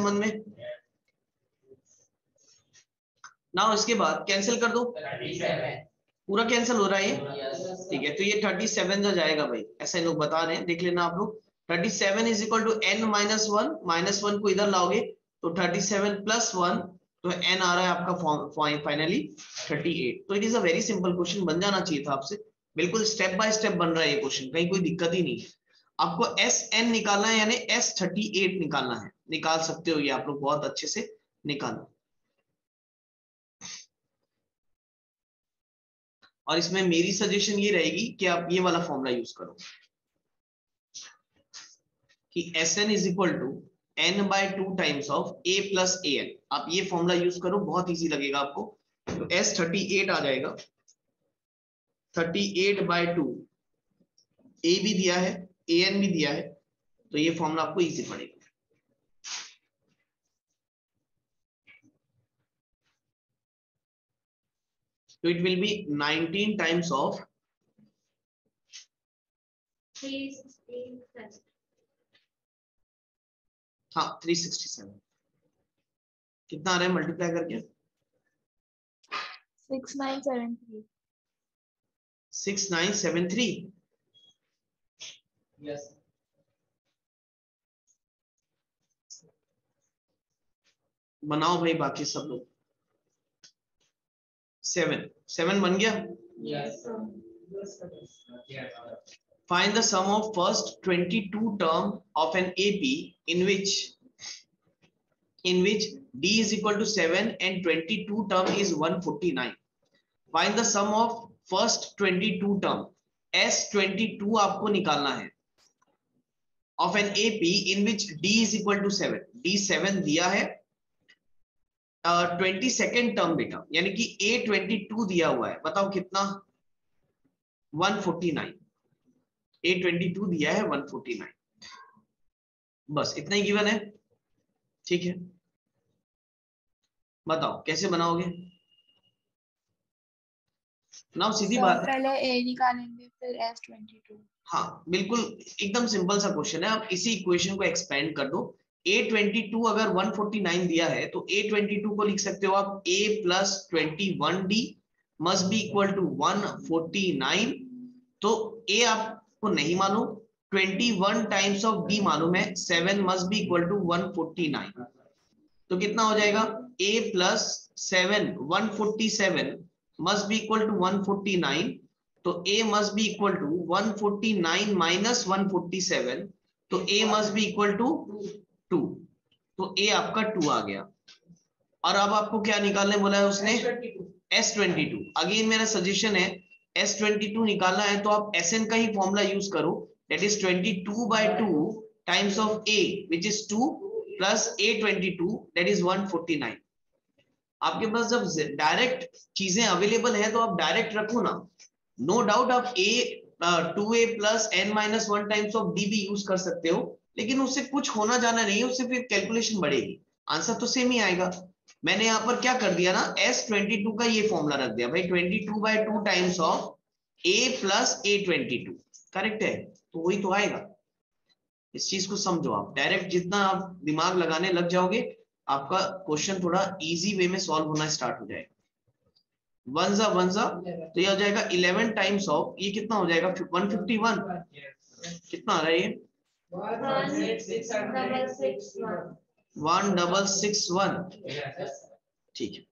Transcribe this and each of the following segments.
मन में? ना इसके बाद कैंसिल कर दो, पूरा कैंसिल हो रहा है ये, ठीक है। तो ये 37 जो जाएगा भाई, ऐसा लोग बता रहे हैं, देख लेना आप लोग। 37 is equal to n minus one, minus one को इधर लाओगे तो 37 प्लस वन, तो n आ रहा है आपका फाइनली 38। तो it is a very simple question, बन जाना चाहिए था आपसे, बिल्कुल स्टेप बाय स्टेप बन रहा है ये क्वेश्चन, कहीं कोई दिक्कत ही नहीं है। आपको SN निकालना है, यानी S38 निकालना है, निकाल सकते हो ये आप लोग बहुत अच्छे से निकालना। और इसमें मेरी सजेशन ये रहेगी कि आप ये वाला फॉर्मूला यूज करो कि Sn is equal to n by 2 times of a plus an। आप ये फॉर्मूला यूज करो, बहुत इजी लगेगा आपको। तो S38 आ जाएगा 38 बाय 2, a भी दिया है an भी दिया है, तो ये फॉर्मूला आपको इजी पड़ेगा। तो it will be 19 times of 367। हाँ 367 कितना आ रहा है मल्टीप्लाई करके? 6973। 6973। यस। बनाओ भाई बाकी सब लोग। 7 बन गया। Yes. Find the sum of first 22 term of an AP in which D is equal to 7 and 22 term is 149. Find the sum of first 22 term, S22 आपको निकालना है, of an AP in which D is equal to 7, D 7 दिया है, 22nd term बेटा, यानी कि A22 दिया हुआ है, बताओ कितना? 149। A22 दिया है 149, बस इतना ही गिवन है, ठीक है। बताओ कैसे बनाओगे? ना सीधी बात है, पहले a निकालेंगे फिर S22। हाँ बिल्कुल एकदम सिंपल सा क्वेश्चन है। आप इसी इक्वेशन को एक्सपेंड कर दो। A22 अगर 149 दिया है तो A22 को लिख सकते हो आप A plus 21D must be equal to 149। तो A आपको नहीं मालूम, 21 टाइम्स ऑफ D मालूम है, 7 मस्ट बी इक्वल टू 149। तो कितना हो जाएगा? A plus 7 147 must be equal to 149। तो A must be equal to 149 minus 147, तो A must be equal to 2। तो A आपका 2 आ गया। और अब आपको क्या निकालने बोला है उसने? S22। अगेन मेरा सजेशन है, S22 निकालना है तो आप SN का ही फॉर्मूला यूज करो, that is 22 by 2 times of A which is 2 plus A22 that is 149। आपके पास जब डायरेक्ट चीजें अवेलेबल है तो आप डायरेक्ट रखो ना, नो डाउट आप A 2A plus n minus 1 times of D भी यूज कर सकते हो, लेकिन उससे कुछ होना जाना नहीं है, उससे फिर कैलकुलेशन बढ़ेगी, आंसर तो सेम ही आएगा। मैंने यहाँ पर क्या कर दिया ना, S22 का ये फॉर्मूला रख दिया भाई, 22 by 2 times of A plus A22, correct है, तो वही तो आएगा। इस चीज को समझो, आप डायरेक्ट जितना आप दिमाग लगाने लग जाओगे आपका क्वेश्चन थोड़ा इजी वे में सॉल्व होना स्टार्ट हो जाएगा। वन जा तो ये हो जाएगा 11 टाइम्स ऑफ, ये कितना हो जाएगा? 151। कितना आ रहा है ये? 1661। ठीक है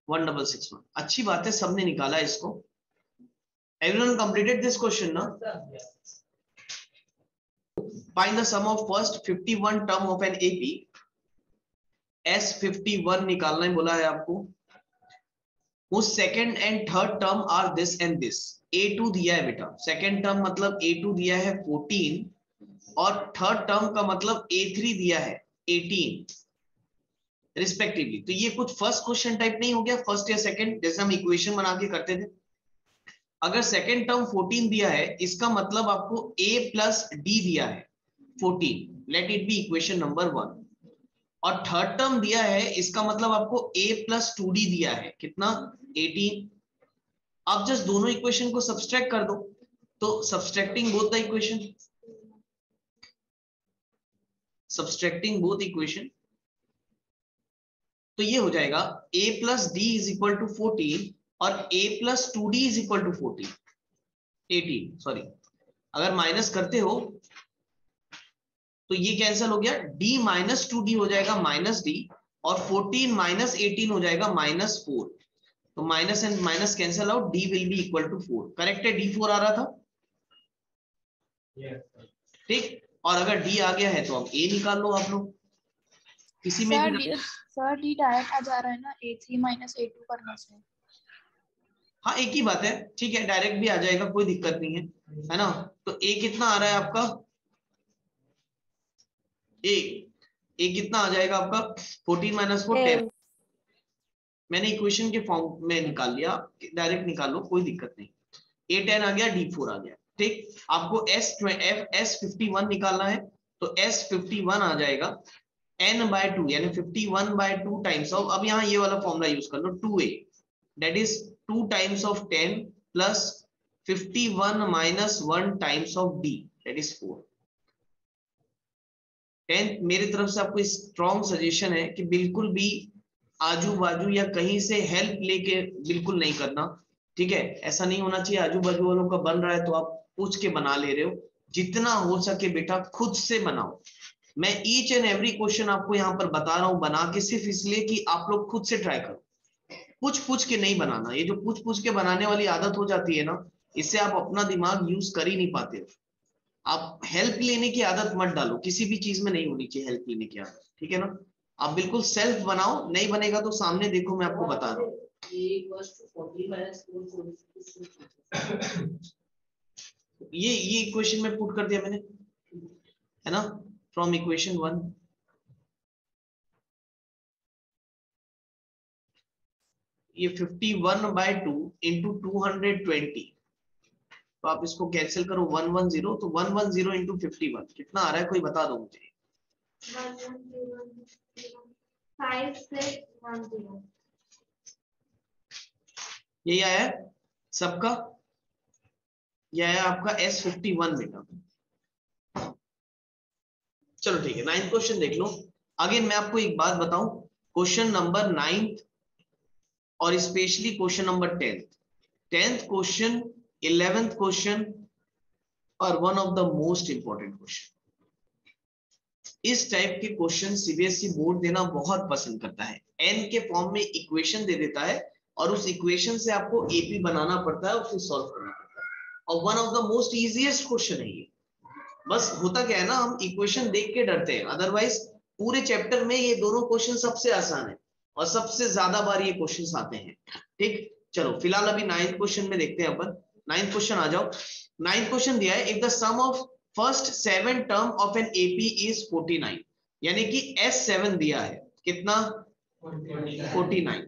1661। अच्छी बात है, सबने निकाला इसको। एवरीवन कंप्लीटेड दिस क्वेश्चन ना? Find the sum of first 51 term of an AP। S51 निकालना ही बोला है आपको। whose second and third term are this and this। A2 दिया है बेटा, सेकंड टर्म मतलब A2 दिया है 14, और थर्ड टर्म का मतलब A3 दिया है 18 रिस्पेक्टिवली। तो ये कुछ फर्स्ट क्वेश्चन टाइप नहीं हो गया, फर्स्ट या सेकंड, जैसे हम इक्वेशन बना के करते थे। अगर सेकंड टर्म 14 दिया है, इसका मतलब आपको A प्लस D दिया है 14, let it be equation number 1। और थर्ड टर्म दिया है, इसका मतलब आपको A प्लस 2D दिया है, कितना? 18। आप जस्ट दोनों इक्वेशन को सब्सट्रैक्ट कर दो, तो subtracting both the equation, subtracting both equation, तो ये हो जाएगा a plus d is equal to 14 और a plus 2d is equal to 18 sorry, अगर माइनस करते हो तो ये कैंसिल हो गया, d माइनस 2d हो जाएगा माइनस d, और 14 माइनस 18 हो जाएगा माइनस 4, तो minus and minus cancel out, d will be equal to 4। Correct है, d 4 आ रहा था, ठीक। और अगर d आ गया है तो अब a निकाल लो आप लोग, किसी में भी। सर डी डायरेक्ट आ जा रहा है ना, A3 माइनस A2 करने से। हाँ एक ही बात है, ठीक है, डायरेक्ट भी आ जाएगा, कोई दिक्कत नहीं है ना। तो a कितना आ रहा है आपका, a कितना आ जाएगा आपका 14 माइनस 4 10। मैंने इक्वेशन के फॉर्म में निकाल लिया, डायरेक्ट निकाल लो, कोई दिक्कत नहीं। a 10 आ गया, d 4 आ गया, ठीक। आपको S51 निकालना है, तो S51 आ जाएगा n बाय 2 यानी 51 बाय 2 टाइम्स ऑफ, अब यहाँ ये वाला फॉर्मूला यूज कर लो, 2a that is 2 times of 10 plus 51 minus 1 times of d that is 4। 10 मेरी तरफ से आपको स्ट्रॉन्ग सजेशन है कि बिल्कुल भी आजू बाजू या कहीं से हेल्प लेके बिल्कुल नहीं करना, ठीक है। ऐसा नहीं होना चाहिए आजू बाजू वालों का बन रहा है तो आप पूछ के बना ले रहे हो, जितना हो सके बेटा खुद से बनाओ। मैं ईच एंड एवरी क्वेश्चन आपको यहाँ पर बता रहा हूँ बना के, सिर्फ इसलिए कि आप लोग खुद से ट्राई करो, पूछ के नहीं बनाना। ये जो पूछ के बनाने वाली आदत हो जाती है ना, इससे आप अपना दिमाग यूज कर ही नहीं पाते हो। आप हेल्प लेने की आदत मत डालो, किसी भी चीज में नहीं होनी चाहिए हेल्प लेने की आदत, ठीक है ना। आप बिल्कुल सेल्फ बनाओ, नहीं बनेगा तो सामने देखो, मैं आपको बता रहा हूँ। ये इक्वेशन में पुट कर दिया मैंने, है ना, फ्रॉम इक्वेशन 1। ये 51 बाय 2 इंटू 220, तो आप इसको कैंसिल करो 110, तो 110 इंटू 51 कितना आ रहा है, कोई बता दो मुझे। 5610 यही आया है सबका, यह आया आपका S51 बेटा। चलो ठीक है, 9th क्वेश्चन देख लो। अगेन मैं आपको एक बात बताऊं, क्वेश्चन नंबर 9th और specially question number 10th question, 11th question और one of the most important question. इस टाइप के क्वेश्चन सीबीएसई बोर्ड देना बहुत पसंद करता है। n के फॉर्म में इक्वेशन दे देता है और उस इक्वेशन से आपको एपी बनाना पड़ता है और फिर सॉल्व करना पड़ता है, और one of the most easiest question है ये। बस होता क्या है ना, हम इक्वेशन देख के डरते हैं, अदरवाइज पूरे चैप्टर में ये दोनों क्वेश्चन सबसे आसान है और सबसे ज्यादा बार ये क्वेश्चन आते हैं, ठीक। चलो फिलहाल अभी 9th क्वेश्चन में देखते हैं अपन। 9th क्वेश्चन आ जाओ। 9th क्वेश्चन दिया है, if the sum of first 7 term of an AP is 49, यानी कि S7 दिया है, कितना 49,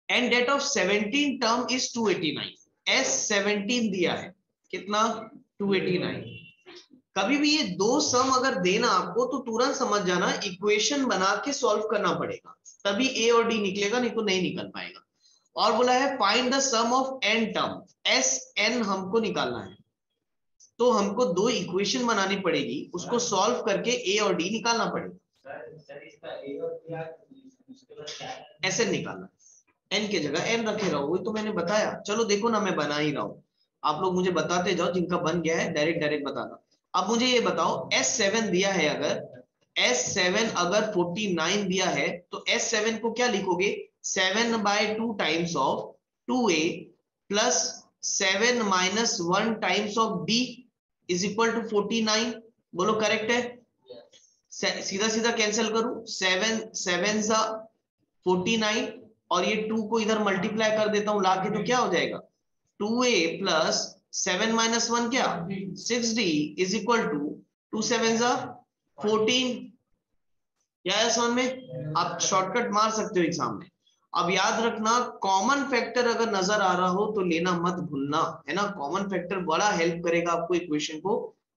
and that of 17 term is 289, S17 दिया है, कितना 289। कभी भी ये दो सम अगर देना आपको तो तुरंत समझ जाना इक्वेशन बना के सॉल्व करना पड़ेगा, तभी ए और डी निकलेगा, नहीं तो नहीं निकल पाएगा। और बोला है find the sum of n term, Sn हमको निकालना है, तो हमको दो इक्वेशन बनानी पड़ेगी, उसको सॉल्व करके ए और डी निकालना पड़ेगा। ऐसे निकालना, n के जगह n रखे रहो, वही तो मैंने बताया। चलो देखो ना, मैं बना ही रहा हूं, आप लोग मुझे बताते जाओ, जिनका बन गया है डायरेक्ट बताना। अब मुझे ये बताओ, S7 दिया है, अगर S7 अगर 49 दिया है तो S7 को क्या लिखोगे, 7 by 2 times of 2a plus 7 minus 1 times of b is equal to 49। बोलो करेक्ट है, सीधा सीधा कैंसिल करूं, 7 जा 49 और ये 2 को इधर मल्टीप्लाई कर देता हूं लाके, तो क्या हो जाएगा 2a प्लस 7 माइनस 1 क्या 6d इज इक्वल टू 2 7 जा 14। क्या है समझ में, आप शॉर्टकट मार सकते हो एग्जाम में। अब याद रखना, कॉमन फैक्टर अगर नजर आ रहा हो तो लेना मत भूलना, है ना। कॉमन फैक्टर बड़ा हेल्प करेगा आपको इक्वेशन को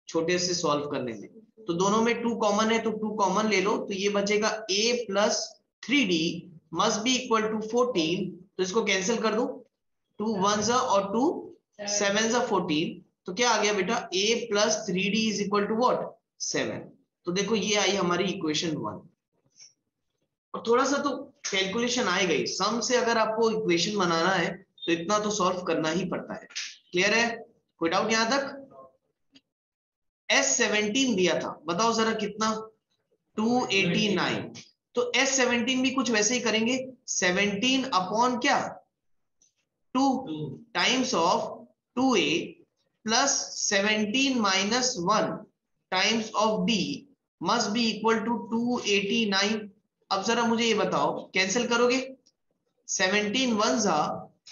छोटे से सॉल्व करने में। तो दोनों में 2 कॉमन है तो 2 कॉमन ले लो, तो ये बचेगा a plus 3d must be equal to 14, तो इसको कैंसिल कर दो, 2 1 और 2 7 14, तो क्या आ गया बेटा a plus 3d is equal to what 7। तो देखो ये आई हमारी इक्वेशन 1, और थोड़ा सा तो कैलकुलेशन आएगा ही। सम से अगर आपको इक्वेशन बनाना है तो इतना तो सॉल्व करना ही पड़ता है। क्लियर है? कोई डाउट यहां तक? S17 दिया था, बताओ जरा कितना? 289। तो S17 भी कुछ वैसे ही करेंगे, 17 अपॉन क्या, 2 times of 2a plus 17 minus 1 times of b must be equal to 289। अब जरा मुझे ये बताओ, कैंसिल करोगे? 17 वन जा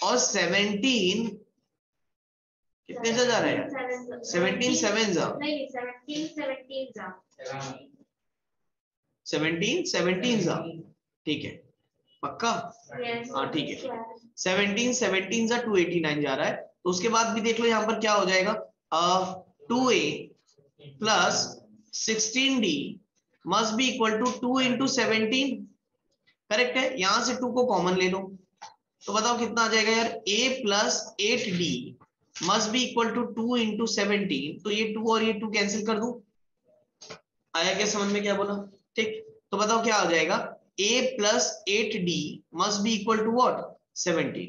और 17 कितने से जा रहा है? 17 7 जा, 17 जा, ठीक है पक्का? हाँ ठीक है, 17 जा 289 जा रहा है। तो उसके बाद भी देख लो यहाँ पर क्या हो जाएगा, 2a plus 16d must be equal to 2 into 17। Correct है, यहां से 2 को कॉमन ले लो, तो बताओ कितना आ जाएगा यार, a plus 8d must be equal to 2 into 17। तो ये 2 और ये 2 कैंसिल कर दूं। आया क्या समझ में क्या बोला? ठीक, तो बताओ क्या हो जाएगा, a plus 8d must be equal to what, 17।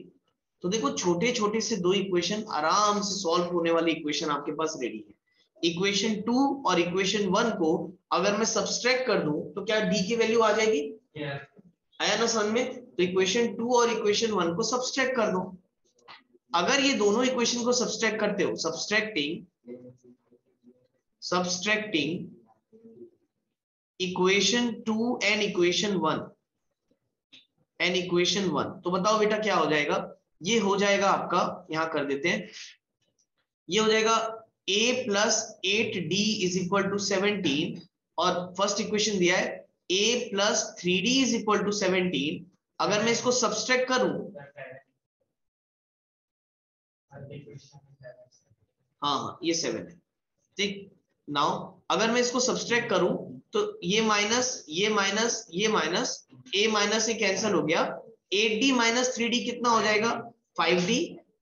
तो देखो छोटे छोटे से दो इक्वेशन, आराम से सॉल्व होने वाली इक्वेशन आपके पास रेडी है। इक्वेशन 2 और इक्वेशन 1 को अगर मैं सब्सट्रैक्ट कर दूं तो क्या d की वैल्यू आ जाएगी? आया ना समझ में? तो इक्वेशन 2 और इक्वेशन 1 को सब्सट्रैक्ट कर दो। अगर ये दोनों इक्वेशन को सब्सट्रैक्ट करते हो, सब्सट्रैक्टिंग इक्वेशन 2 एंड इक्वेशन 1 तो बताओ बेटा क्या हो जाएगा? ये हो जाएगा आपका, यहां कर देते हैं, ये हो जाएगा a plus 8d is equal to 17, और फर्स्ट इक्वेशन दिया है a plus 3d is equal to 17। अगर मैं इसको सब्सट्रैक्ट करूं, हाँ ये 7 है, ठीक। नाउ अगर मैं इसको सब्सट्रैक्ट करूं तो ये माइनस ये माइनस ये माइनस, a माइनस ये कैंसिल हो गया, 8d माइनस 3d कितना हो जाएगा, 5d,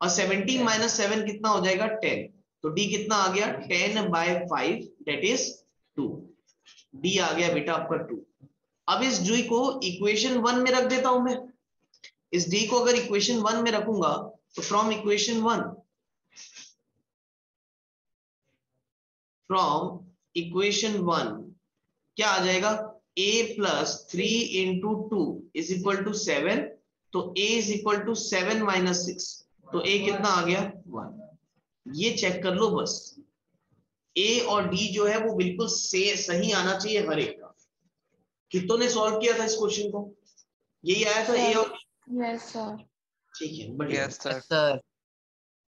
और 17 माइनस 7 कितना हो जाएगा, 10। तो d कितना आ गया, 10/5 दैट इज 2। d आ गया बेटा आपका 2। अब इस d को इक्वेशन 1 में रख देता हूं मैं। इस d को अगर इक्वेशन 1 में रखूंगा तो फ्रॉम इक्वेशन 1 क्या आ जाएगा, a plus 3 into 2 is equal to 7। तो a is equal to 7 minus 6, तो a कितना आ गया, 1। ये चेक कर लो बस, a और d जो है वो बिल्कुल सही आना चाहिए हर एक का। कितनों ने सॉल्व किया था इस क्वेश्चन को? यही आया था a और d? Yes sir. ठीक है, बढ़िया। Yes sir.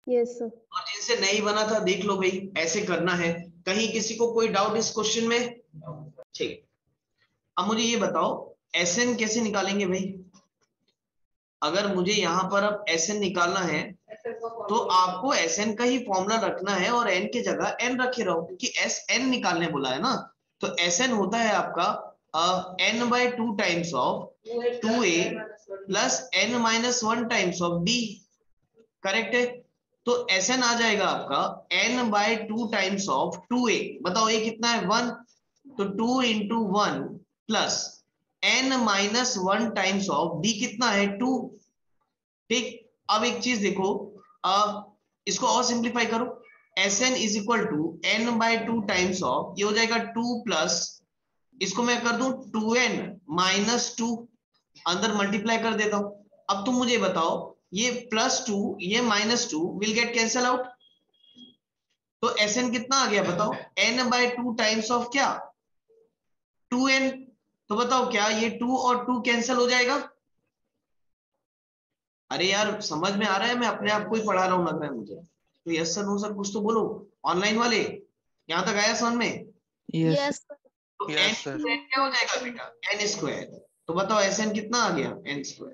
Yes sir. और जिनसे नहीं बना था देख लो भाई, ऐसे करना है। कहीं किसी को कोई डाउट इस क्वेश्चन में? ठीक, अब मुझे ये बताओ Sn कैसे निकालेंगे भाई? अगर मुझे यहाँ पर अब Sn निकालना है तो आपको Sn का ही फॉर्मूला रखना है और n की जगह n रखे रहो, क्योंकि Sn निकालने बोला है ना। तो Sn होता है आपका n/2 times of 2a plus n minus 1 times of d। Correct है? तो Sn आ जाएगा आपका n/2 टाइम्स ऑफ 2a। बताओ a कितना है, 1, तो 2 into 1 plus n minus 1 times of d कितना है, 2। ठीक, अब एक चीज देखो, इसको और सिंप्लीफाई करो, Sn is equal to n/2 times of, ये हो जाएगा 2 प्लस, इसको मैं कर दूं 2n माइनस 2, अंदर मल्टीप्लाई कर देता हूं। अब तुम मुझे बताओ, ये +2 ये -2 विल गेट कैंसल आउट, तो Sn कितना आ गया बताओ, n/2 टाइम्स ऑफ क्या, 2n। तो बताओ क्या ये 2 और 2 कैंसिल हो जाएगा? अरे यार समझ में आ रहा है, मैं अपने आप को ही पढ़ा रहा हूं लग रहा है मुझे। तो यस सर नो सर कुछ तो बोलो, ऑनलाइन वाले यहां तक आया समझ में? यस तो Yes, n sir. स्क्वायर क्या हो जाएगा बेटा, n²। तो बताओ Sn कितना आ गया, n²।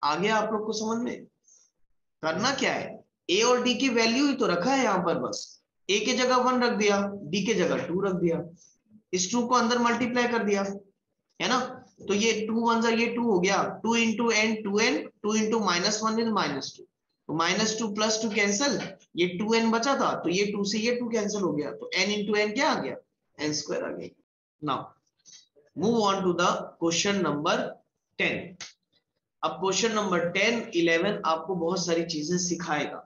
आ गया आप लोग को समझ में? करना क्या है, a और d की वैल्यू ही तो रखा है यहाँ पर, बस a के जगह 1 रख दिया, d के जगह 2 रख दिया, इस 2 को अंदर मल्टीप्लाई कर दिया, है ना। तो ये 2 1 जा ये 2 हो गया, 2 into n 2n, 2 into -1 is -2, तो -2 +2 कैंसिल, ये 2n बचा था तो ये 2 से ये 2 कैंसिल हो गया, तो n इंटू n क्या आ गया, n स्क्वायर आ गई। Now move on to the question number 10। अब क्वेश्चन नंबर 10 11 आपको बहुत सारी चीजें सिखाएगा।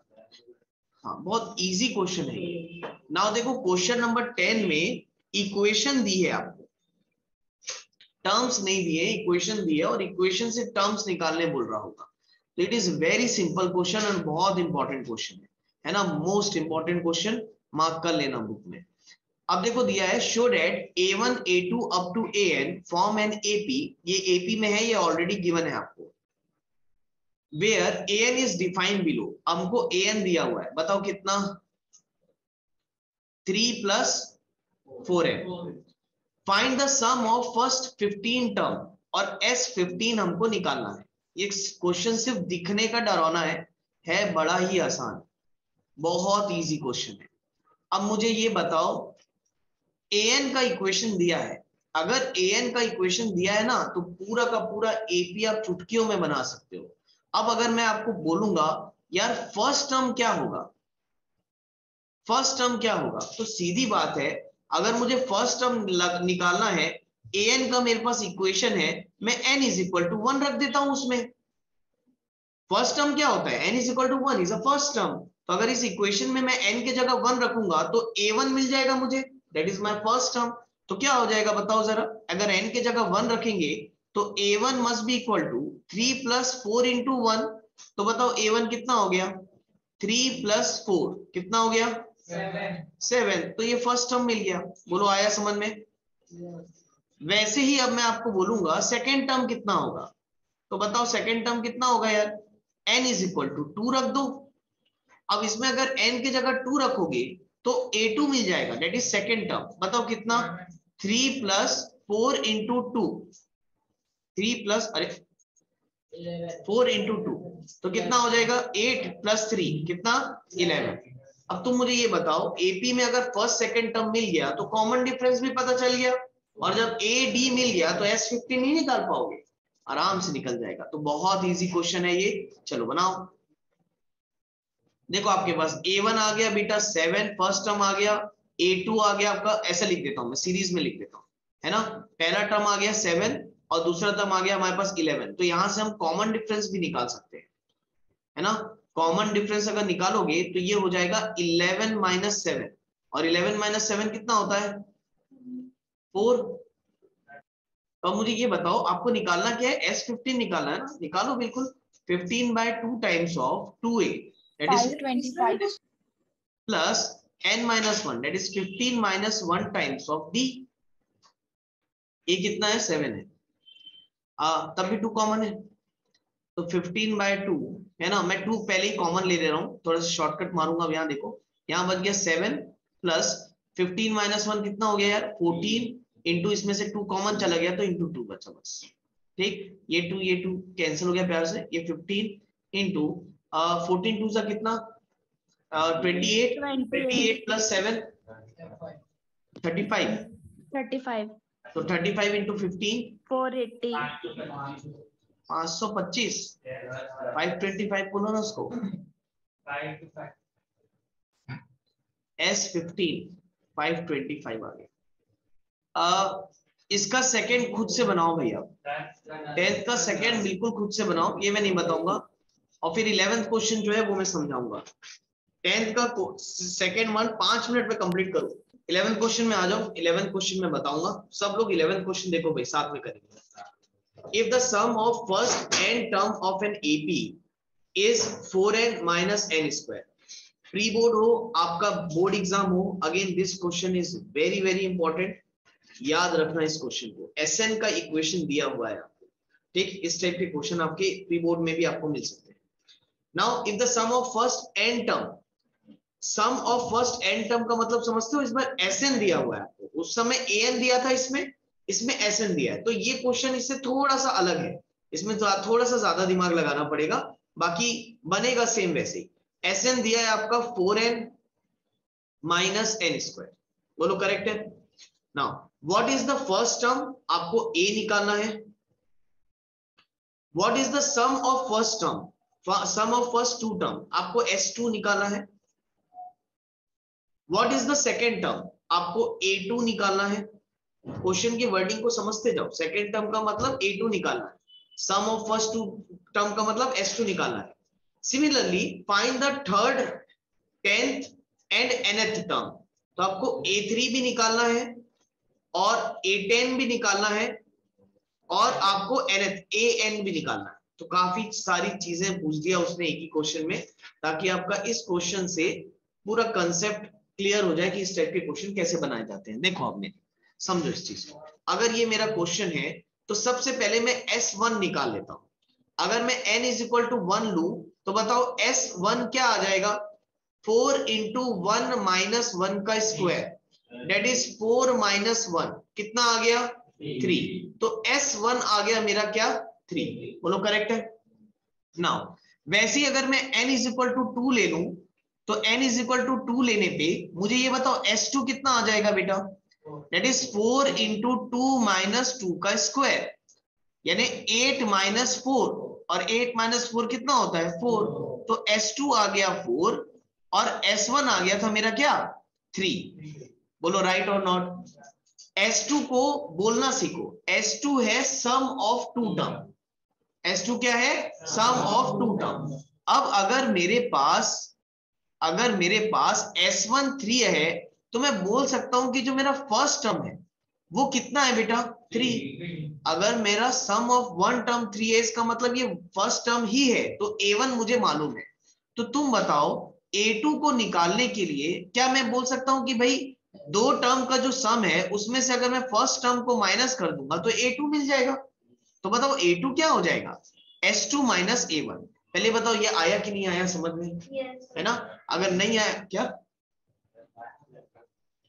हाँ, बहुत इजी क्वेश्चन है ये। नाउ देखो क्वेश्चन नंबर 10 में इक्वेशन दी है आपको, टर्म्स नहीं दिए, इक्वेशन दी है और इक्वेशन से टर्म्स निकालने बोल रहा होगा। तो it is very simple question और बहुत इंपॉर्टेंट क्वेश्चन है ना, मोस्ट इंपॉर्टेंट क्वेश्चन, मार्क कर लेना बुक में। अब देखो दिया है show that a1 a2 up to an from an AP, ये AP में है, ये ऑलरेडी गिवन है आपको। Where an is defined below, हमको an दिया हुआ है, बताओ कितना, 3 plus 4n। Find the sum of first 15 term, और S15 हमको निकालना है। ये क्वेश्चन सिर्फ दिखने का डरावना है बड़ा ही आसान, बहुत इजी क्वेश्चन है। अब मुझे ये बताओ an का इक्वेशन दिया है, अगर an का इक्वेशन दिया है ना तो पूरा का पूरा AP आप चुटकियों में बना सकते हो। अब अगर मैं आपको बोलूंगा यार फर्स्ट टर्म क्या होगा, फर्स्ट टर्म क्या होगा, तो सीधी बात है, अगर मुझे फर्स्ट टर्म निकालना है, an का मेरे पास इक्वेशन है, मैं n इज इक्वल टू 1 रख देता हूं उसमें। फर्स्ट टर्म क्या होता है, n is equal to 1 is a first term. तो अगर इस इक्वेशन में मैं n की जगह 1 रखूंगा तो a1 मिल जाएगा मुझे, that is my first term. तो क्या हो जाएगा बताओ जरा, अगर n की जगह 1 रखेंगे तो a1 must be equal to 3 plus 4 into 1। तो बताओ a1 कितना हो गया, 3 प्लस 4 कितना हो गया, 7। तो ये फर्स्ट टर्म मिल गया। बोलो आया समझ में। वैसे ही अब मैं आपको बोलूंगा सेकेंड टर्म कितना होगा, तो बताओ सेकेंड टर्म कितना होगा यार, n इज इक्वल टू 2 रख दो। अब इसमें अगर n की जगह 2 रखोगे तो a2 मिल जाएगा, दैट इज सेकेंड टर्म। बताओ कितना, 3 प्लस 4 इंटू 2, 3 प्लस 4 इंटू 2, तो कितना हो जाएगा, 8 प्लस 3 कितना, 11। अब तुम मुझे ये बताओ AP में अगर फर्स्ट सेकंड टर्म मिल गया तो कॉमन डिफरेंस भी पता चल गया, और जब AD मिल गया तो S15 नहीं निकाल पाओगे, आराम से निकल जाएगा। तो बहुत इजी क्वेश्चन है ये, चलो बनाओ। देखो आपके पास A1 आ गया बेटा 7, फर्स्ट टर्म आ गया, A2 आ गया आपका, ऐसा लिख देता हूं मैं, सीरीज में लिख देता हूं, है ना। पहला टर्म आ गया 7 और दूसरा टर्म आ गया हमारे पास 11। तो यहां से हम कॉमन डिफरेंस भी निकाल सकते हैं, है ना। कॉमन डिफरेंस अगर निकालोगे तो ये हो जाएगा 11 माइनस 7, और 11 माइनस 7 कितना होता है, 4। तो मुझे ये बताओ आपको निकालना क्या है, S15 निकालना है ना, निकालो बिल्कुल। 15 by 2 times of 2a, that is 525 plus n minus 1, that is 15 minus 1 times of d। ये कितना है, 7 है, तब भी 2 कॉमन है, तो 15 by 2 है ना। मैं 2 पहले ही कॉमन ले रहा हूँ, थोड़ा सा शॉर्टकट मारूंगा। अब यहाँ देखो, यहाँ बच गया 7 प्लस 15 माइनस 1 कितना हो गया यार, 14 इंटू इसमें से 2 कॉमन चला गया तो इंटू 2 बचा बस। ठीक, ये 2 कैंसिल हो गया प्यार से, ये 15 इंटू 14 2 सा कितना, 28 प्लस 7 35, 35 तो 35 इंटू 15 480 525, 525 बोलो ना उसको, S15 525 आ गया। इसका सेकंड खुद से बनाओ भैया, 10th का सेकंड बिल्कुल खुद से बनाओ, ये मैं नहीं बताऊंगा, और फिर 11th क्वेश्चन जो है वो मैं समझाऊंगा। 10th का सेकंड वन 5 मिनट में कंप्लीट करो। 11th क्वेश्चन में आ जाओ, 11th क्वेश्चन में बताऊंगा। सब लोग 11th क्वेश्चन देखो भाई, साथ में करेंगे। If the sum of first n term of an AP is 4n minus n square, pre board हो आपका, बोर्ड एग्जाम हो, again this question is very very important, याद रखना इस क्वेश्चन को। Sn का इक्वेशन दिया हुआ है आपको, ठीक, इस टाइप के क्वेश्चन आपके प्री बोर्ड में भी आपको मिल सकते हैं। Now if the sum of first n term, sum of first n term का मतलब समझते हो, इस बार Sn दिया हुआ है आपको, उस समय an दिया था, इसमें Sn दिया है। तो ये क्वेश्चन इससे थोड़ा सा अलग है, इसमें थोड़ा सा ज्यादा दिमाग लगाना पड़ेगा, बाकी बनेगा सेम वैसे ही। Sn दिया है आपका 4n माइनस n स्क्वायर, बोलो करेक्ट है। Now what is the first term, आपको a निकालना है। What is the sum of first term, sum of first two term, आपको S2 निकालना है। What is the second term, आपको A2 निकालना है। क्वेश्चन की वर्डिंग को समझते जाओ। सेकेंड टर्म का मतलब A2 निकालना है, सम ऑफ फर्स्ट टू टर्म का मतलब S2 निकालना है। Similarly find the third, 10th and nth term. तो आपको A3 भी निकालना है और A10 भी निकालना है और आपको an भी निकालना है। तो काफी सारी चीजें पूछ दिया उसने एक ही क्वेश्चन में, ताकि आपका इस क्वेश्चन से पूरा कंसेप्ट क्लियर हो जाए कि इस टाइप के क्वेश्चन कैसे बनाए जाते हैं। देखो आपने समझो इस चीज को। अगर ये मेरा क्वेश्चन है तो सबसे पहले मैं S1 निकाल लेता हूं। अगर मैं n इज इक्वल टू 1 लू तो बताओ S1 क्या आ जाएगा, 4 इंटू 1 माइनस 1 का स्क्वायर, डेट इज 4 माइनस 1 कितना आ गया 3। तो S1 आ गया मेरा क्या 3। बोलो करेक्ट है। नाउ वैसे ही अगर मैं n इज इक्वल टू 2 ले लूं तो n इज इक्वल टू 2 लेने पे मुझे ये बताओ S2 कितना आ जाएगा बेटा, डेट इज 4 इंटू 2 माइनस 2 का स्क्वायर, यानी 8 माइनस 4, और 8 माइनस 4 कितना होता है 4। तो S2 आ गया 4 और S1 आ गया था मेरा क्या 3। बोलो राइट और नॉट। S2 को बोलना सीखो। S2 है सम ऑफ टू टर्म। S2 क्या है सम ऑफ टू टर्म। अब अगर मेरे पास S1 3 है तो मैं बोल सकता हूं कि जो मेरा फर्स्ट टर्म है वो कितना है बेटा 3। अगर मेरा सम ऑफ वन टर्म 3 है इसका मतलब ये फर्स्ट टर्म ही है, तो A1 मुझे मालूम है। तो तुम बताओ A2 को निकालने के लिए क्या मैं बोल सकता हूं कि भाई दो टर्म का जो सम है उसमें से अगर मैं फर्स्ट टर्म को माइनस कर दूंगा तो A2 मिल जाएगा। तो बताओ A2 क्या हो जाएगा S2 माइनस A1। पहले बताओ ये आया कि नहीं आया समझ में, है ना। अगर नहीं आया क्या,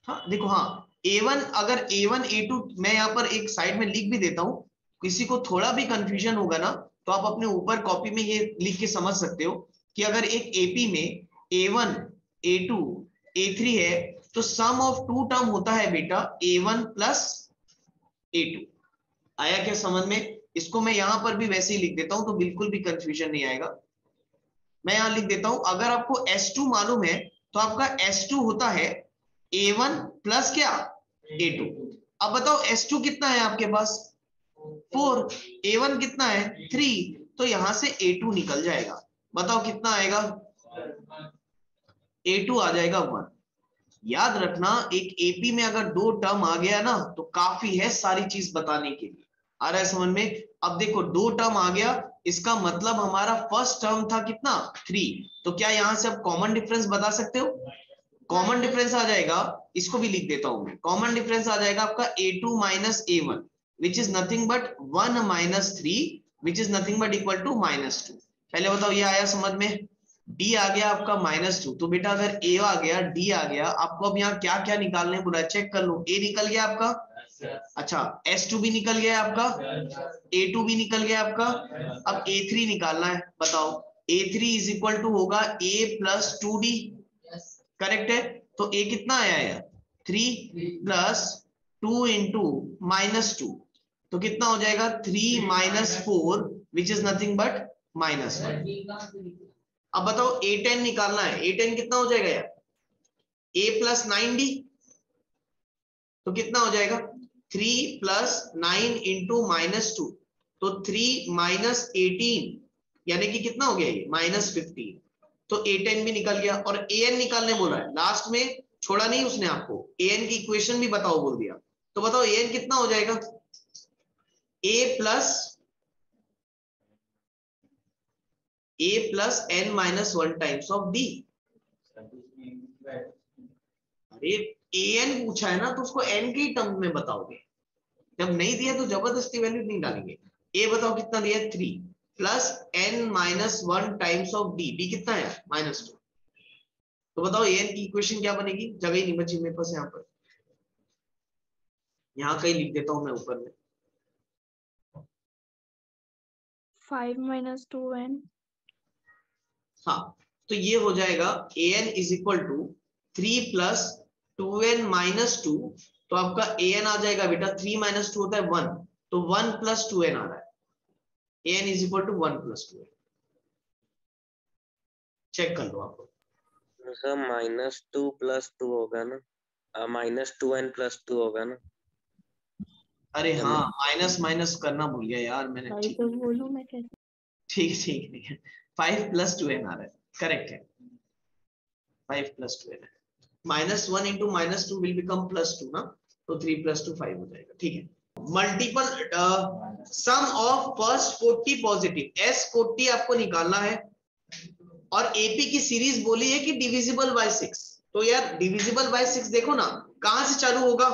हाँ देखो, हाँ A1, अगर A1 A2 मैं यहाँ पर एक साइड में लिख भी देता हूँ, किसी को थोड़ा भी कंफ्यूजन होगा ना तो आप अपने ऊपर कॉपी में ये लिख के समझ सकते हो कि अगर एक AP में A1 A2 A3 है तो सम ऑफ टू टर्म होता है बेटा A1 प्लस A2। आया क्या समझ में। इसको मैं यहां पर भी वैसे ही लिख देता हूं तो बिल्कुल भी कंफ्यूजन नहीं आएगा। मैं यहां लिख देता हूं, अगर आपको S2 मालूम है तो आपका S2 होता है A1 प्लस क्या A2। अब बताओ S2 कितना है आपके पास 4, A1 कितना है 3, तो यहां से A2 निकल जाएगा। बताओ कितना आएगा A2 आ जाएगा 1। याद रखना एक AP में अगर दो टर्म आ गया ना तो काफी है सारी चीज बताने के लिए। आ रहा है समझ में। अब देखो दो टर्म आ गया, इसका मतलब हमारा फर्स्ट टर्म था कितना 3। तो क्या यहां से आप कॉमन डिफरेंस बता सकते हो, कॉमन डिफरेंस आ जाएगा, इसको भी लिख देता हूं मैं। कॉमन डिफरेंस आ जाएगा आपका A2 minus A1 which is nothing but 1 minus 3 which is nothing but equal to -2। पहले बताओ ये आया समझ में। D आ गया आपका -2, तो बेटा अगर A आ गया D आ गया, आपको अब यहाँ क्या क्या निकालने बोला है चेक कर लो। A निकल गया आपका, अच्छा S2 भी निकल गया आपका, A2 भी निकल गया आपका। अब A3 निकालना है। बताओ A3 इज इक्वल टू होगा A प्लस 2D, करेक्ट है। तो A कितना आया है 3 प्लस 2 इंटू -2, तो कितना हो जाएगा 3 minus 4 which is nothing but -1। अब बताओ A10 निकालना है। A10 कितना हो जाएगा यार A प्लस 9D, तो कितना हो जाएगा 3 प्लस 9 इंटू -2, तो 3 माइनस 18, यानी कि कितना हो गया ये -15। तो A10 भी निकल गया। और AN निकालने बोला है लास्ट में, छोड़ा नहीं उसने आपको, AN की इक्वेशन भी बताओ बोल दिया। तो बताओ AN कितना हो जाएगा A plus n minus 1 times of D। अरे AN पूछा है ना तो उसको n के ही टर्म में बताओगे। जब नहीं दिया तो जबरदस्ती वैल्यू नहीं डालेंगे। A बताओ कितना दिया 3 plus n minus 1 times of D कितना है -2। तो बताओ AN की इक्वेशन क्या बनेगी, जगह ही नहीं बची मेरे पास यहाँ पर, यहाँ कहीं लिख देता हूं मैं ऊपर में। 5 minus 2n। हाँ तो ये हो जाएगा AN is equal to 3 plus 2n minus 2। तो आपका AN आ जाएगा बेटा 3 माइनस 2 होता है 1, तो 1 प्लस 2n आ रहा है। AN is equal to 1 plus 2n। Check कर लो आप। सर -2 + 2 होगा ना। -2n+2 होगा ना। अरे हाँ, माइनस माइनस करना भूल गया यार मैंने। ठीक तो बोलूं मैं कैसे? ठीक है 5+2n आ रहा है, करेक्ट है। 5+2n है। -1 into -2 will become +2 ना, तो 3+2 5 हो जाएगा। ठीक है, multiple sum of first 40 positive S40 आपको निकालना है, और एपी की सीरीज बोली है कि डिविजिबल बाय 6। तो यार डिविजिबल बाय 6 देखो ना, कहां से चालू होगा?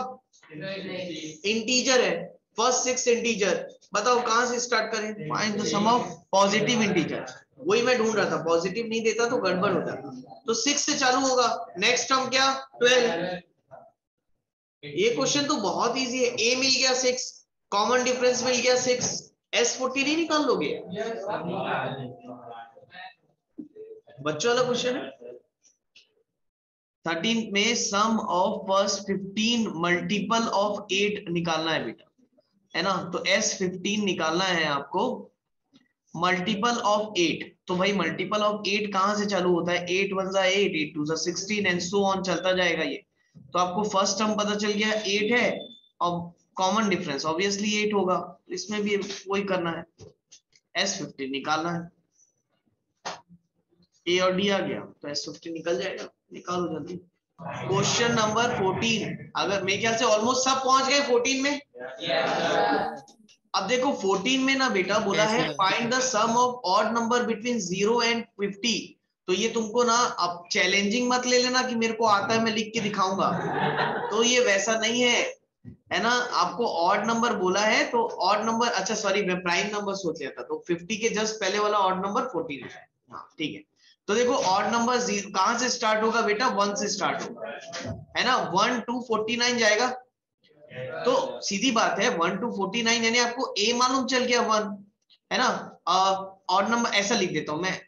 इंटीजर है, फर्स्ट 6 इंटीजर। बताओ कहां से स्टार्ट करें? Find the sum of positive integer. वही मैं ढूंढ रहा था, पॉजिटिव नहीं देता तो गड़बड़ हो जाता। तो 6 से चालू होगा। नेक्स्ट टर्म क्या? 12। ये क्वेश्चन तो बहुत इजी है। ए मिल गया 6, कॉमन डिफरेंस मिल गया 6, S40 नहीं निकाल लोगे? बच्चों वाला क्वेश्चन है। 13 में सम ऑफ फर्स्ट 15 मल्टीपल ऑफ 8 निकालना है बेटा, है ना। तो S15 निकालना है आपको, मल्टीपल ऑफ 8। तो भाई मल्टीपल ऑफ 8 कहां से चालू होता है? 8 1 जा 8, 8 2 जा 16 एंड सो ऑन चलता जाएगा ये। तो आपको फर्स्ट टर्म पता चल गया 8 है, और कॉमन डिफरेंस ऑब्वियसली 8 होगा, इसमें भी वही करना है, S15 निकालना है। ए और डी आ गया तो S15 निकल जाएगा, निकालो जल्दी। क्वेश्चन नंबर 14, अगर मेरे ख्याल से ऑलमोस्ट सब पहुंच गए 14 में। अब देखो 14 में ना बेटा बोला है find the sum of odd number between 0 and 50। तो ये तुमको ना अब चैलेंजिंग मत ले लेना कि मेरे को आता है मैं लिख के दिखाऊंगा, तो ये वैसा नहीं है ना। आपको ऑड नंबर बोला है तो ऑड नंबर, अच्छा सॉरी मैं प्राइम नंबर सोच लिया था, तो 50 के जस्ट पहले वाला ऑड नंबर 14 है। हाँ ठीक है, तो देखो ऑड नंबर कहां से स्टार्ट होगा बेटा? 1 से स्टार्ट होगा, है ना। 1 to 49 जाएगा, तो सीधी बात है 1 to 49, यानी आपको ए मालूम चल गया 1, है ना। ऑड नंबर ऐसा लिख देता हूं मैं,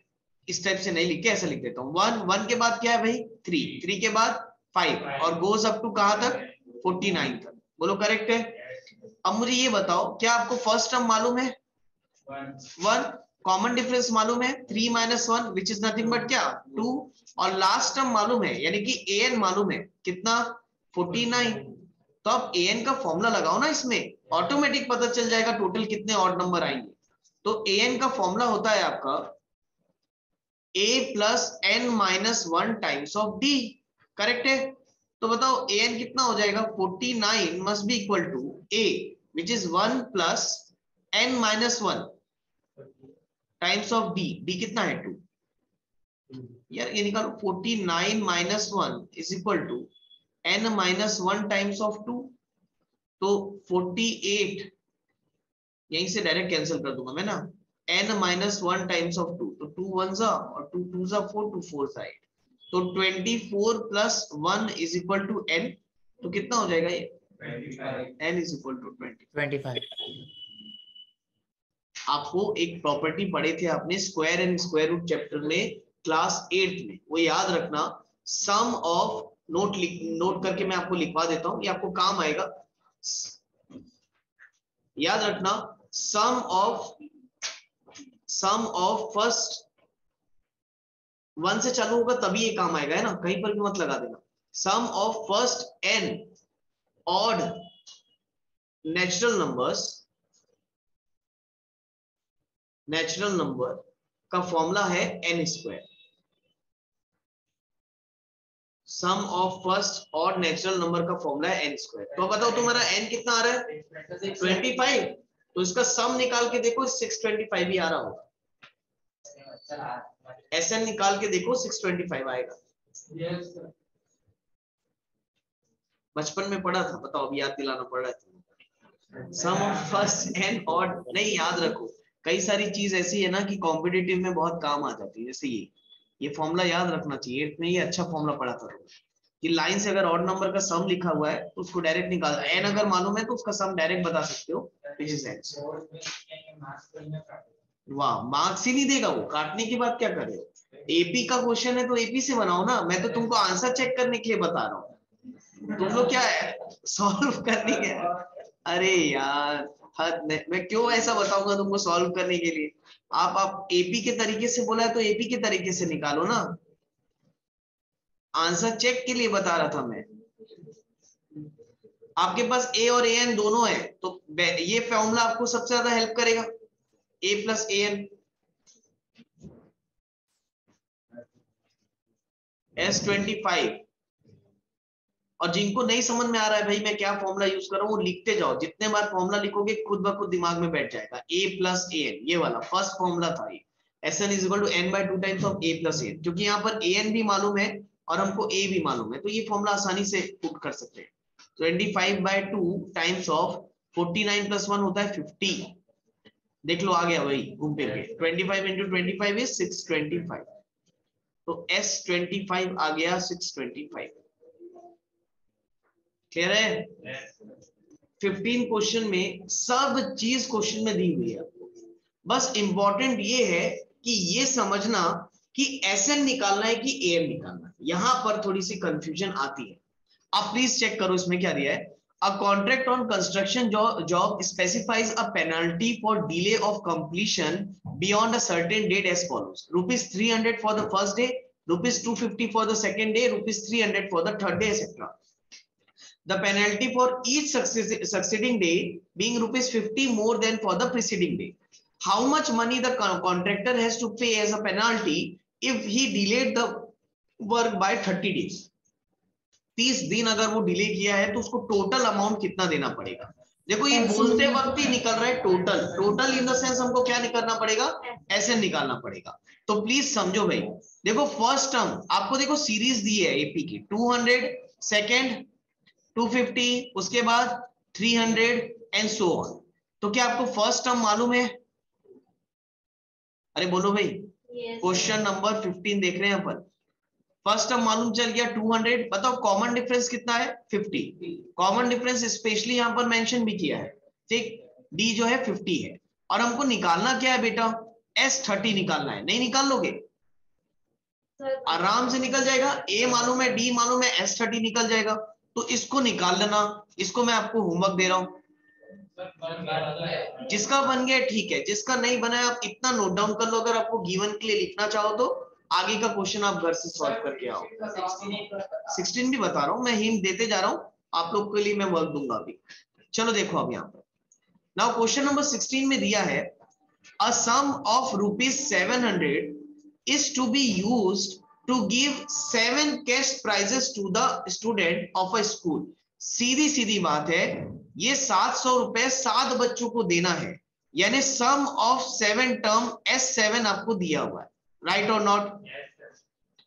इस टाइप से नहीं लिख के ऐसा लिख देता हूँ। 1 1 के बाद क्या है भाई? 3 3 के बाद 5 और गोज अप टू कहां तक? 49 तक। बोलो करेक्ट है। अब मुझे ये बताओ, क्या आपको फर्स्ट टर्म मालूम है? 1, कॉमन डिफरेंस मालूम है 3 - 1 विच इज नथिंग बट क्या? 2, और लास्ट टर्म मालूम है यानी कि an मालूम है कितना? 49। तो अब an का फॉर्मूला लगाओ ना, इसमें ऑटोमेटिक पता चल जाएगा टोटल कितने ऑड नंबर आएंगे। तो an का फॉर्मूला होता है आपका a plus n - 1 times of d, correct है। तो बताओ an कितना हो जाएगा? 49 must be equal to a which is 1 plus n - 1 times of d। d कितना है? 2। यार ये निकालो, 49 - 1 is equal to n - 1 times of 2, तो 48 यहीं से डायरेक्ट कैंसिल कर दूंगा मैं ना। n - 1 टाइम्स ऑफ 2, तो 2 1 जा और 2 2 जा 4, 2 4 साइड, तो 24 + 1 इज इक्वल टू n। तो कितना हो जाएगा ये? n is equal to 25। आपको एक प्रॉपर्टी पढ़े थे आपने square and square root chapter में क्लास 8 में, वो याद रखना। सम ऑफ, नोट करके मैं आपको लिखवा देता हूं, ये आपको काम आएगा। याद रखना, सम ऑफ फर्स्ट 1 से चालू होगा तभी ये काम आएगा, है ना, कहीं पर भी मत लगा देना। Sum of first n odd natural number का फॉर्मूला है n²। सम ऑफ फर्स्ट और नेचुरल नंबर का फॉर्मूला है n²। तो बताओ तुम्हारा n कितना आ रहा है? 25। तो इसका सम निकाल के देखो, 625 ही आ रहा होगा। Sn निकाल के देखो, 625 आएगा। बचपन में पढ़ा था, बताओ अभी याद दिलाना पड़ रहा है। सम ऑफ फर्स्ट n ऑड नहीं, याद रखो कई सारी चीज ऐसी है ना कि कॉम्पिटिटिव में बहुत काम आ जाती है। जैसे ये फॉर्मूला याद रखना चाहिए, इसमें ये अच्छा फॉर्मूला पढ़ा था कि लाइन से अगर ऑड नंबर का सम लिखा हुआ है तो उसको डायरेक्ट निकाल, n अगर मालूम है तो उसका सम डायरेक्ट बता सकते हो, विच इज n। वाह, मार्क्स ही नहीं देगा वो, काटने की बात क्या कर रहे हो? एपी का क्वेश्चन है तो एपी से बनाओ ना, मैं तो तुमको आंसर चेक करने के लिए बता रहा हूँ, तुम लोग क्या है सॉल्व करने के। अरे यार मैं क्यों ऐसा बताऊंगा तुमको सॉल्व करने के लिए? आप एपी के तरीके से बोला है तो एपी के तरीके से निकालो ना, आंसर चेक के लिए बता रहा था मैं। आपके पास ए और ए एन दोनों है, तो ये फॉर्मूला आपको सबसे ज्यादा हेल्प करेगा, ए प्लस ए एन S25। और जिनको नहीं समझ में आ रहा है भाई मैं क्या फॉर्मूला यूज कर रहा हूँ, वो लिखते जाओ, जितने बार फॉर्मूला लिखोगे खुद ब खुद दिमाग में बैठ जाएगा। ए प्लस ए एन, ये वाला फर्स्ट फॉर्मूला था ये, SN is equal to n by 2 times of a plus a, क्योंकि यहाँ पर ए एन भी मालूम है और हमको ए भी मालूम है, तो ये फॉर्मूला आसानी से पुट कर सकते हैं। 25/2 टाइम्स ऑफ 49 प्लस 1 होता है 50, देख लो आ गया वही घूम फिर के, 25 इंटू 25 इज 625, तो S25 आ गया 625। क्लियर है? 15 क्वेश्चन में सब चीज क्वेश्चन में दी हुई है आपको, बस इंपॉर्टेंट ये है कि ये समझना कि SN निकालना है कि AM निकालना है, यहां पर थोड़ी सी कंफ्यूजन आती है। आप प्लीज चेक करो इसमें क्या दिया है। A contract on construction job specifies a penalty for delay of completion beyond a certain date as follows, ₹300 for the first day, ₹250 for the second day, ₹300 for the third day, etc. The penalty for each succeeding day being ₹50 more than for the preceding day. How much money the contractor has to pay as a penalty if he delayed the work by 30 days? 30 दिन अगर वो delay किया है तो उसको total amount कितना देना पड़ेगा। देखो ये बोलते वक्त ही निकल रहा है total, total in the sense हमको क्या निकालना पड़ेगा, ऐसे निकालना पड़ेगा। तो प्लीज समझो भाई, देखो फर्स्ट टर्म आपको देखो सीरीज दी है एपी की, 200, सेकेंड 250, उसके बाद 300 एंड सो ऑन। तो क्या आपको फर्स्ट टर्म मालूम है? अरे बोलो भाई, क्वेश्चन नंबर 15 देख रहे हैं अपन, फर्स्ट टर्म मालूम चल गया 200, बताओ कॉमन डिफरेंस कितना है 50, कॉमन डिफरेंस स्पेशली यहां पर मेंशन भी किया है, ठीक, डी जो है 50 है, और हमको निकालना क्या है बेटा, S30 निकालना है। नहीं निकाल लोगे? आराम से निकल जाएगा, ए मालूम है, डी मालूम है, S30 निकल जाएगा। तो इसको निकाल लेना, इसको मैं आपको होमवर्क दे रहा हूं, जिसका बन गया ठीक है, जिसका नहीं बना है आप इतना नोट डाउन कर लो, अगर आपको गिवन के लिए लिखना चाहो तो आगे का क्वेश्चन आप घर से सॉल्व करके आओ। 16 भी बता रहा हूं मैं, हिंट देते जा रहा हूं, आप लोग के लिए मैं वर्क दूंगा अभी। चलो देखो अब यहाँ पर नाउ क्वेश्चन नंबर 16 में दिया है, a sum of ₹700 is to be used to give 7 cash prizes to the student of a school. सीधी सीधी बात है, ये 700 रुपए 7 बच्चों को देना है, यानी सम ऑफ 7 टर्म S7 आपको दिया हुआ है, राइट और नॉट?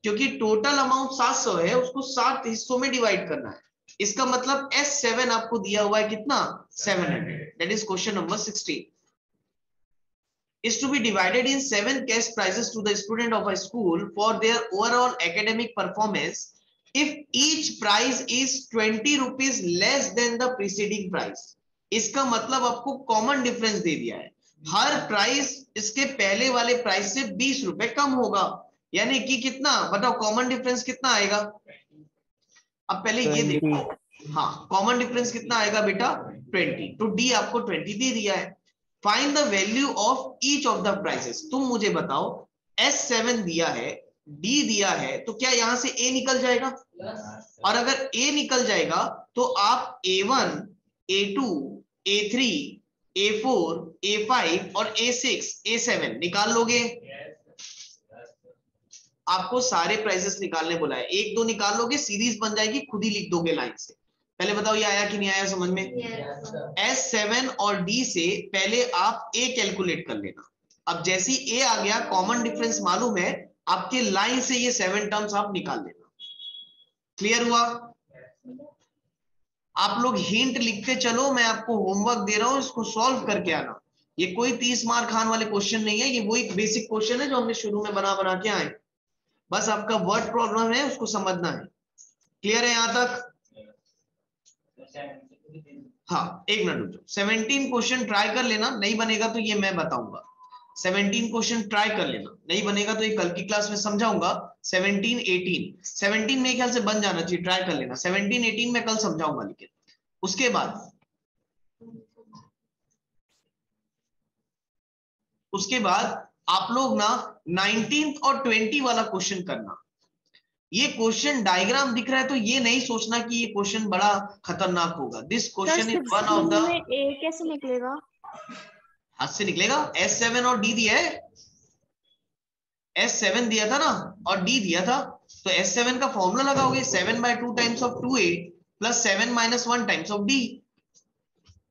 क्योंकि टोटल अमाउंट 700 है, उसको 7 हिस्सों में डिवाइड करना है, इसका मतलब S7 आपको दिया हुआ है कितना, 700। That is question number 16 is to be divided in 7 cash prizes to the student of a school for their overall academic performance if each prize is 20 rupees less than the preceding prize। इसका मतलब आपको common difference दे दिया है, हर price इसके पहले वाले price से 20 रुपए कम होगा, यानी कि कितना बताओ, कॉमन डिफरेंस कितना आएगा? अब पहले ये देखो, हाँ कॉमन डिफरेंस कितना आएगा बेटा, 20, तो डी आपको 20 दे दिया है। Find the value of each of the prices, तुम मुझे बताओ, S7 दिया है, D दिया है, तो क्या यहां से A निकल जाएगा? और अगर A निकल जाएगा तो आप A1, A2, A3, A4, A5 और A6, A7 निकाल लोगे। आपको सारे प्राइसेस निकालने बोला है, एक दो निकाल लोगे, सीरीज बन जाएगी, खुद ही लिख दोगे लाइन से। पहले बताओ ये आया कि नहीं आया समझ में? S7 और D से पहले आप A कैलकुलेट कर लेना। अब जैसी A आ गया, कॉमन डिफरेंस मालूम है, आपके लाइन से ये 7 टर्म्स आप निकाल लेना। क्लियर हुआ? आप लोग हिंट लिखते चलो, मैं आपको होमवर्क दे रहा हूं, इसको सॉल्व करके आना। ये कोई 30 मार्क खान वाले क्वेश्चन नहीं है, ये वही बेसिक क्वेश्चन है जो हमने शुरू में बना बना के आए, बस आपका वर्ड प्रॉब्लम है, उसको समझना है। क्लियर है यहां तक? हाँ एक मिनट रुक जाओ, 17 क्वेश्चन ट्राई कर लेना, नहीं बनेगा तो ये मैं बताऊंगा। 17 क्वेश्चन ट्राई कर लेना, नहीं बनेगा तो ये कल की क्लास में समझाऊंगा। 17, 18, 17 मेरे ख्याल से बन जाना चाहिए, ट्राई कर लेना। 17, 18 में कल समझाऊंगा, लेकिन उसके बाद आप लोग ना 19 और 20 वाला क्वेश्चन करना। ये क्वेश्चन डायग्राम दिख रहा है तो ये नहीं सोचना कि ये क्वेश्चन बड़ा खतरनाक होगा। This question is one of the, a कैसे निकलेगा? हाथ से निकलेगा। S7 और D दिया है, S7 दिया था ना और D दिया था, तो S7 का फॉर्मूला लगाओगे 7/2 times of 2A plus 7 - 1 times of D।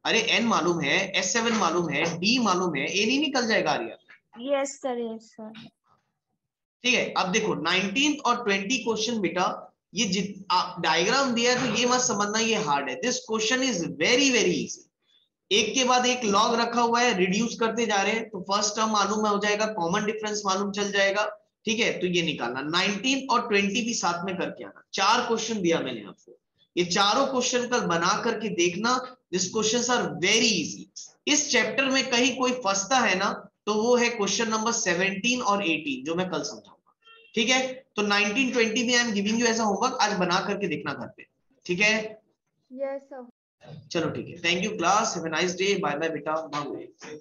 अरे N मालूम है, S7 मालूम है, D मालूम है, A नहीं निकल जाएगा Arya. Yes sir, yes sir. ठीक है, अब देखो 19 और 20 क्वेश्चन बेटा, ये डायग्राम दिया है तो ये मत समझना ये हार्ड है। This question is very very easy. एक के बाद एक लॉग रखा हुआ है, रिड्यूस करते जा रहे हैं, तो फर्स्ट टर्म मालूम हो जाएगा, कॉमन डिफरेंस मालूम चल जाएगा। ठीक है, तो ये निकालना। 19 और 20 भी साथ में करके आना। 4 क्वेश्चन दिया मैंने आपको, ये चारों क्वेश्चन कल बना करके देखना। This questions are very easy. इस चैप्टर में कहीं कोई फंसता है ना, तो वो है क्वेश्चन नंबर 17 और 18 जो मैं कल समझाऊंगा। ठीक है, तो 19 20 भी आई एम गिविंग यू ऐसा होमवर्क, आज बना करके देखना घर पे। ठीक है, यस सर। चलो ठीक है, thank you class, have a nice day, bye bye बेटा, बाय।